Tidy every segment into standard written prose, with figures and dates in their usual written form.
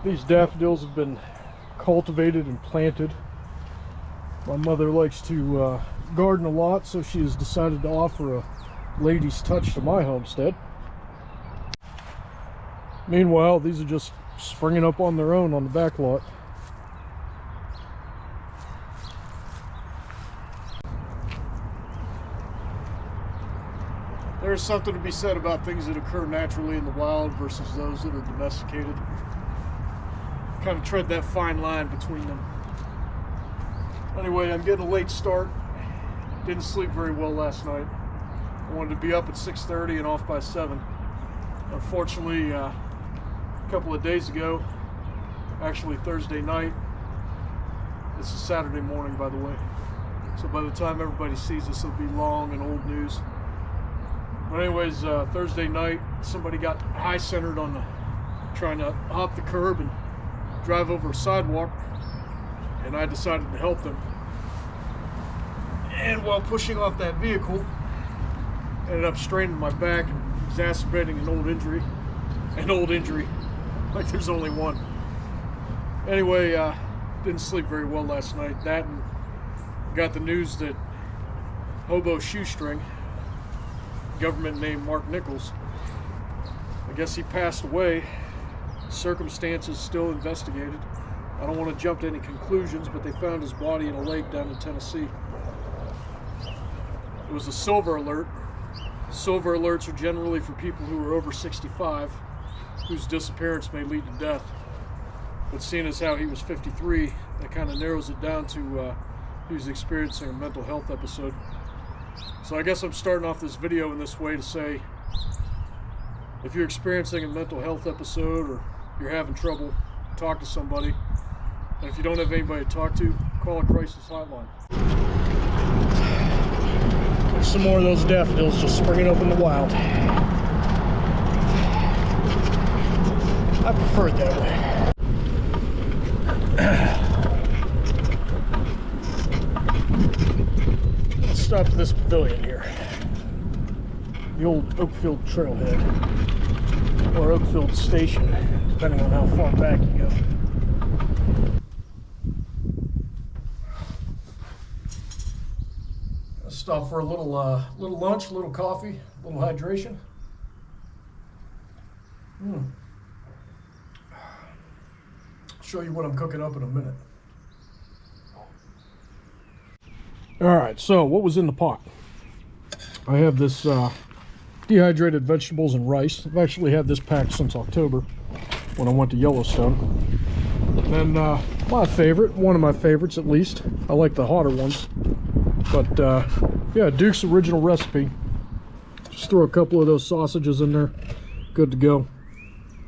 These daffodils have been cultivated and planted. My mother likes to garden a lot, so she has decided to offer a lady's touch to my homestead. Meanwhile, these are just springing up on their own on the back lot. There's something to be said about things that occur naturally in the wild versus those that are domesticated. Kind of tread that fine line between them. Anyway, I'm getting a late start. Didn't sleep very well last night. I wanted to be up at 6:30 and off by 7. Unfortunately, a couple of days ago, actually Thursday night, this is Saturday morning, by the way, so by the time everybody sees this, it'll be long and old news. But anyways, Thursday night, somebody got high centered on trying to hop the curb and drive over a sidewalk, and I decided to help them. And while pushing off that vehicle, ended up straining my back and exacerbating an old injury. Like there's only one. Anyway, didn't sleep very well last night. That, and got the news that Hobo Shoestring, government named Mark Nichols, I guess he passed away. Circumstances still investigated. I don't want to jump to any conclusions, but they found his body in a lake down in Tennessee. It was a silver alert. Silver alerts are generally for people who are over 65, whose disappearance may lead to death. But seeing as how he was 53, that kind of narrows it down to he was experiencing a mental health episode. So I guess I'm starting off this video in this way to say, if you're experiencing a mental health episode or you're having trouble, talk to somebody. And if you don't have anybody to talk to, call a crisis hotline. There's some more of those daffodils just springing up in the wild. I prefer it that way. Let's stop at this pavilion here. The old Oakfield Trailhead, or Oakfield Station, depending on how far back you go. Let's stop for a little lunch, a little coffee, a little hydration. Show you what I'm cooking up in a minute. All right, so what was in the pot? I have this dehydrated vegetables and rice. I've actually had this packed since October when I went to Yellowstone. And then my favorite, one of my favorites at least, I like the hotter ones, but yeah, Duke's original recipe. Just throw a couple of those sausages in there, good to go.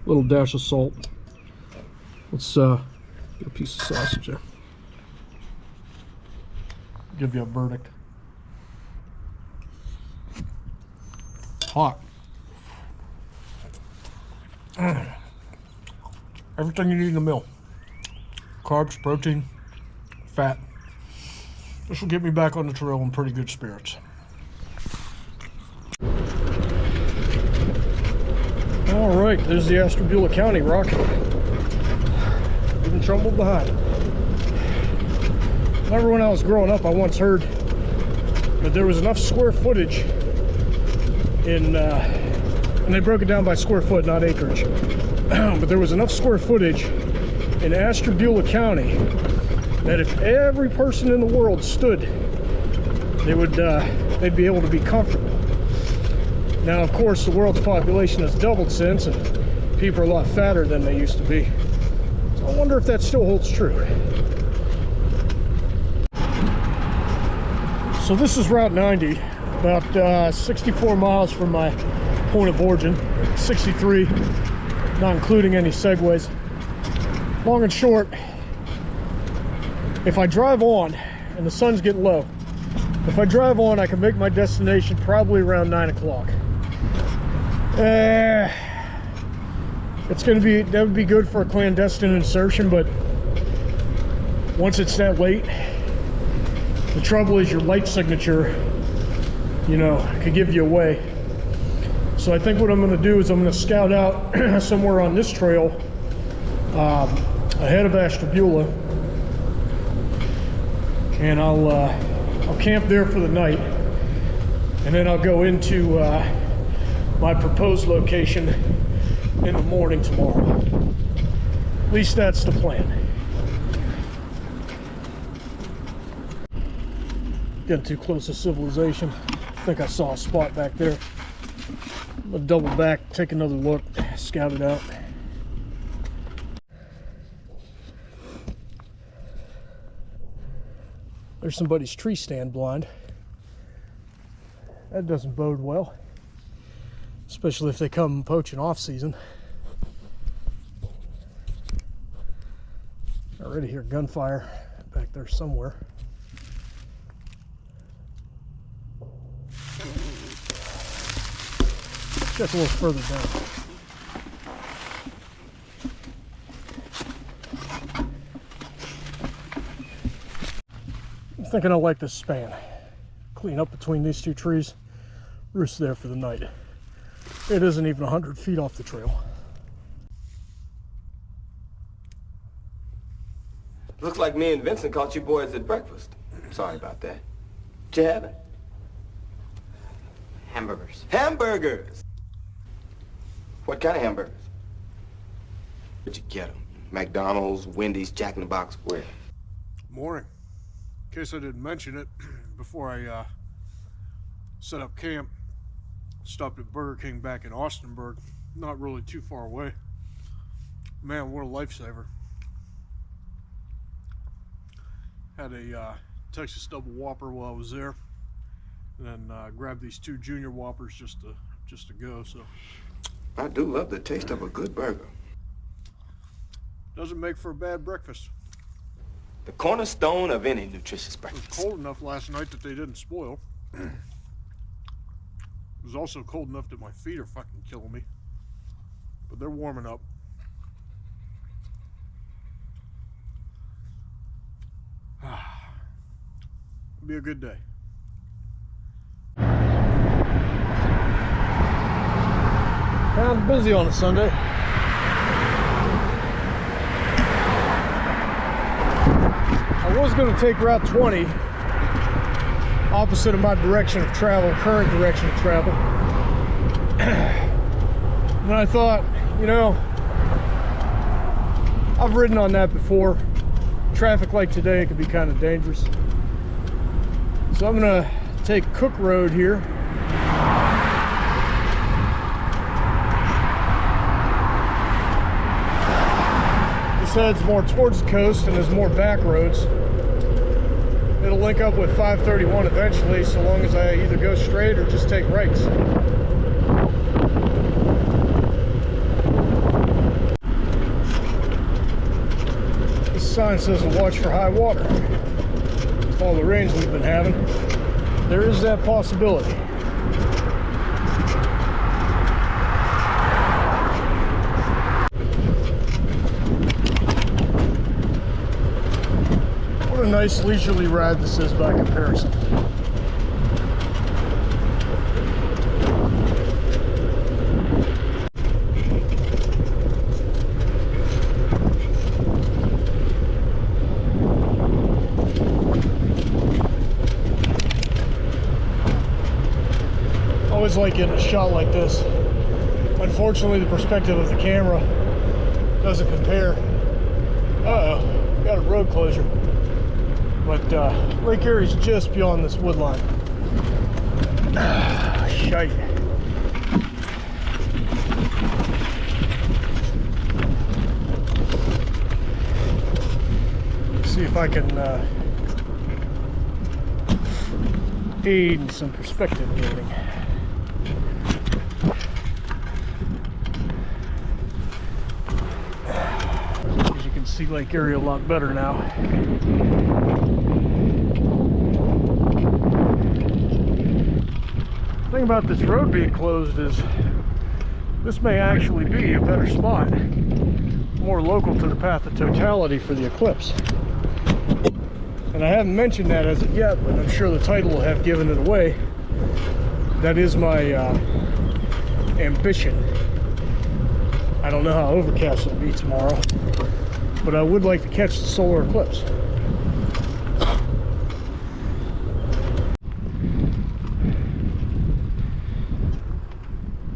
A little dash of salt. Let's get a piece of sausage there. Give you a verdict. Hot. Everything you need in a meal. Carbs, protein, fat. This will get me back on the trail in pretty good spirits. All right, there's the Ashtabula County rock. Even trumbled behind. Remember when I was growing up, I once heard that there was enough square footage in, and they broke it down by square foot, not acreage, but there was enough square footage in Ashtabula County that if every person in the world stood, they'd be able to be comfortable. Now, of course, the world's population has doubled since, and people are a lot fatter than they used to be. So I wonder if that still holds true. So this is Route 90, about 64 miles from my point of origin, 63, not including any segues. Long and short, if I drive on, and the sun's getting low, if I drive on, I can make my destination probably around 9 o'clock. It's gonna be, that would be good for a clandestine insertion, but once it's that late, the trouble is your light signature, you know, could give you away. So I think what I'm gonna do is I'm gonna scout out somewhere on this trail ahead of Ashtabula, and I'll camp there for the night, and then I'll go into my proposed location in the morning tomorrow. At least that's the plan. Getting too close to civilization. I think I saw a spot back there. I'm gonna double back, take another look, scout it out. There's somebody's tree stand blind. That doesn't bode well, especially if they come poaching off season. I already hear gunfire back there somewhere. Check a little further down. I'm thinking I like this span. Clean up between these two trees. Roost there for the night. It isn't even 100 feet off the trail. Looks like me and Vincent caught you boys at breakfast. Sorry about that. Did you have it? Hamburgers. Hamburgers! What kind of hamburgers? Where'd you get them? McDonald's, Wendy's, Jack in the Box, where? Morning. In case I didn't mention it, before I set up camp, stopped at Burger King back in Austinburg, not really too far away. Man, what a lifesaver. Had a Texas double Whopper while I was there, and then grabbed these 2 junior Whoppers just to go. So I do love the taste of a good burger. Doesn't make for a bad breakfast. The cornerstone of any nutritious It was breakfast. cold enough last night that they didn't spoil. It was also cold enough that my feet are fucking killing me, but they're warming up. It'll be a good day. Kind of busy on a Sunday. I was going to take Route 20, opposite of my direction of travel, current direction of travel. And I thought, you know, I've ridden on that before. Traffic like today, it can be kind of dangerous. So I'm going to take Cook Road here. This heads more towards the coast and there's more back roads. It'll link up with 531 eventually, so long as I either go straight or just take rights. This sign says to watch for high water. With all the rains we've been having, there is that possibility. What a nice leisurely ride this is by comparison. Always like getting a shot like this. Unfortunately, the perspective of the camera doesn't compare. Uh-oh, got a road closure. But Lake Erie's just beyond this wood line. Shite. See if I can aid in some perspective gaining. As you can see Lake Erie a lot better now. The thing about this road being closed is this may actually be a better spot, more local to the path of totality for the Eclipse. And I haven't mentioned that as of yet, but I'm sure the title will have given it away. That is my ambition. I don't know how overcast it'll be tomorrow, but I would like to catch the solar eclipse.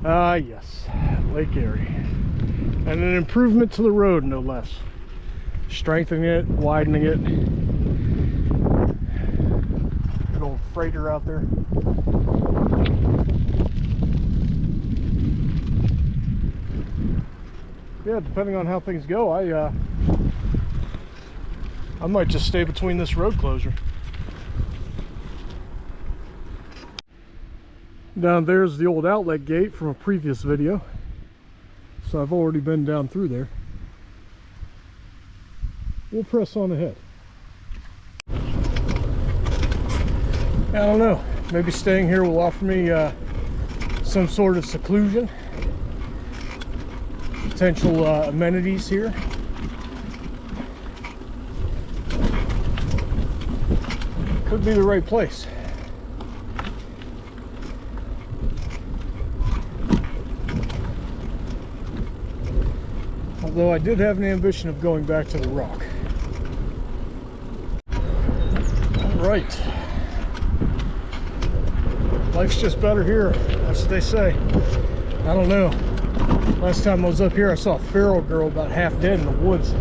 Ah, yes, Lake Erie. And an improvement to the road, no less. Strengthening it, widening it. Good old freighter out there. Yeah, depending on how things go, I might just stay between this road closure. Down there's the old outlet gate from a previous video. So I've already been down through there. We'll press on ahead. I don't know, maybe staying here will offer me some sort of seclusion. Potential amenities here. Could be the right place. Although I did have an ambition of going back to the Rock. Alright. Life's just better here. That's what they say. I don't know. Last time I was up here, I saw a feral girl about half dead in the woods.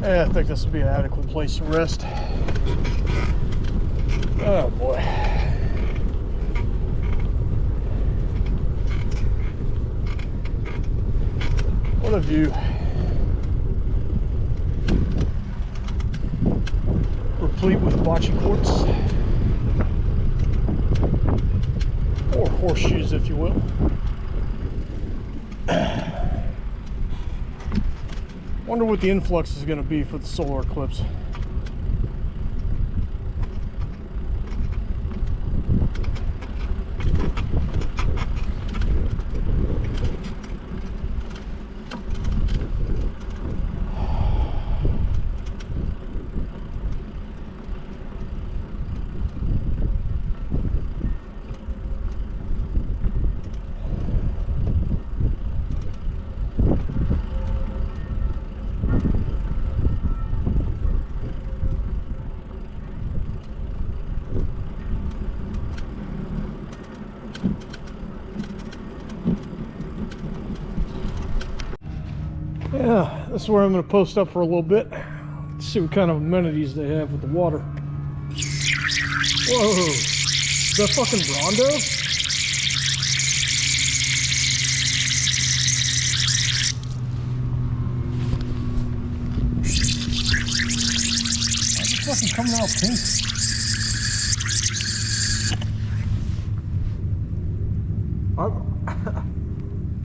Yeah, I think this would be an adequate place to rest. Oh boy. What a view. Replete with bocce courts. Or horseshoes, if you will. Wonder what the influx is going to be for the solar eclipse. Yeah, this is where I'm going to post up for a little bit. See what kind of amenities they have with the water. Whoa, is that fucking Rondo? Why is it fucking coming out pink?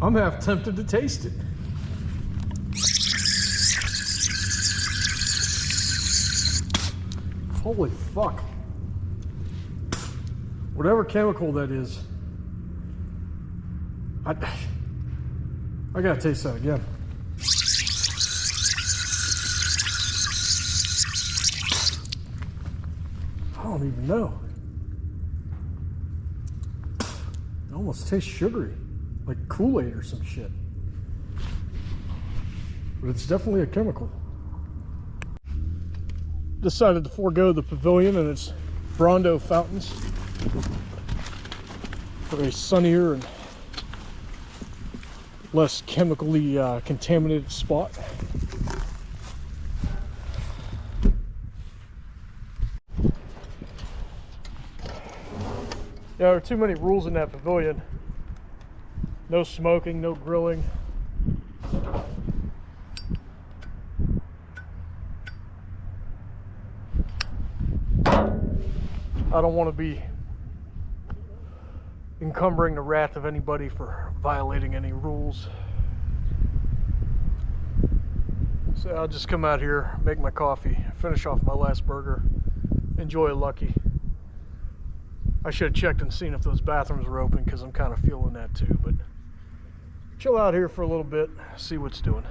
I'm half tempted to taste it. Holy fuck. Whatever chemical that is. I gotta taste that again. I don't even know. It almost tastes sugary. Like Kool-Aid or some shit. But it's definitely a chemical. Decided to forego the pavilion and its Rondo fountains for a sunnier and less chemically contaminated spot. Yeah, there are too many rules in that pavilion. No smoking, no grilling. I don't want to be encumbering the wrath of anybody for violating any rules. So I'll just come out here, make my coffee, finish off my last burger, enjoy a Lucky. I should have checked and seen if those bathrooms were open because I'm kind of feeling that too, but chill out here for a little bit, see what's doing.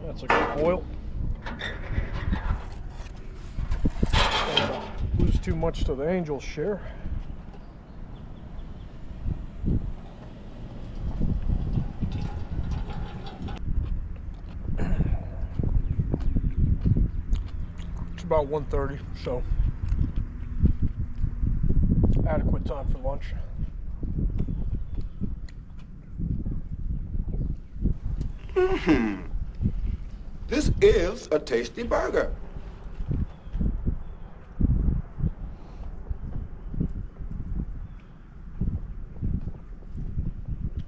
That's a good boil. lose too much to the Angels share. It's about 1:30, so adequate time for lunch. This is a tasty burger.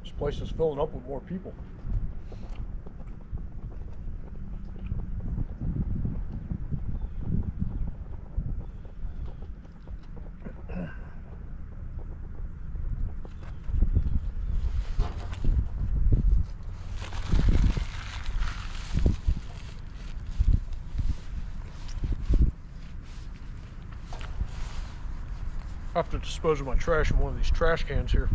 This place is filling up with more people. I have to dispose of my trash in one of these trash cans here.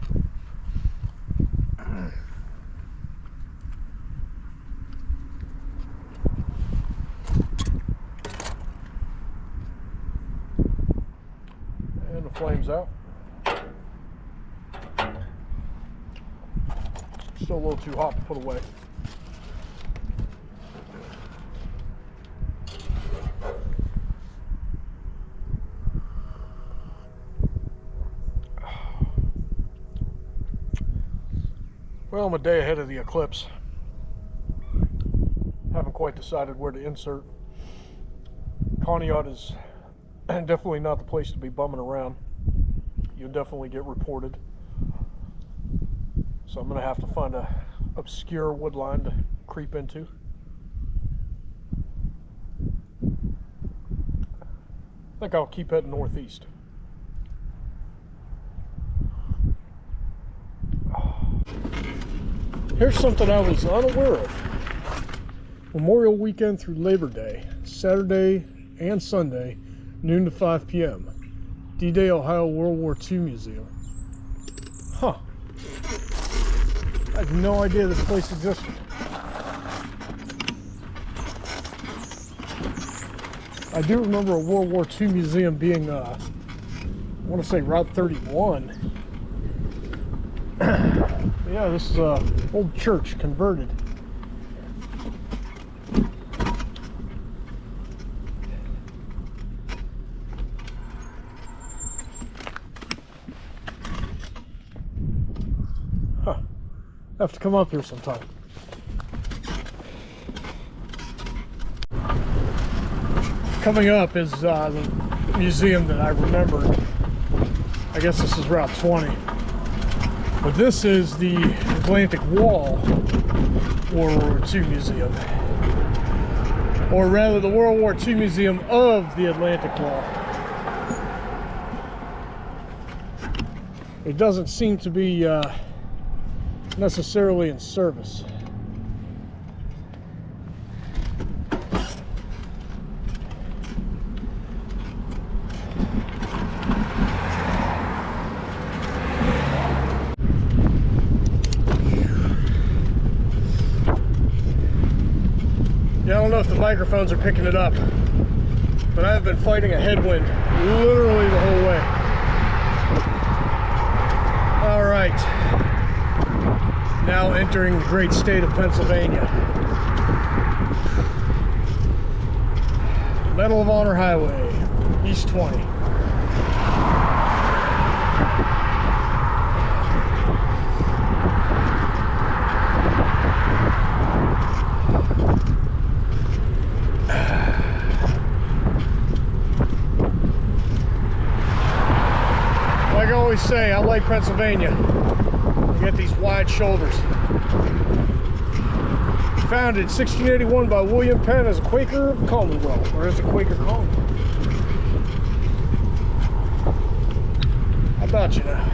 And the flame's out. Still a little too hot to put away. Well, I'm a day ahead of the Eclipse. Haven't quite decided where to insert. Conneaut is definitely not the place to be bumming around. You'll definitely get reported. So I'm going to have to find a obscure wood line to creep into. I think I'll keep heading northeast. Here's something I was unaware of. Memorial weekend through Labor Day, Saturday and Sunday, noon to 5 p.m. D-Day, Ohio World War II Museum. Huh. I had no idea this place existed. I do remember a World War II museum being, I want to say Route 31. Yeah, this is a old church converted. Huh. I have to come up here sometime. Coming up is the museum that I remembered. I guess this is Route 20. But this is the Atlantic Wall World War II Museum. Or rather, the World War II Museum of the Atlantic Wall. It doesn't seem to be necessarily in service. Yeah, I don't know if the microphones are picking it up, but I've been fighting a headwind literally the whole way. All right, now entering the great state of Pennsylvania. Medal of Honor Highway, East 20. Like I always say, I like Pennsylvania. You get these wide shoulders. Founded 1681 by William Penn as a Quaker Commonwealth, or as a Quaker colony. How about you now?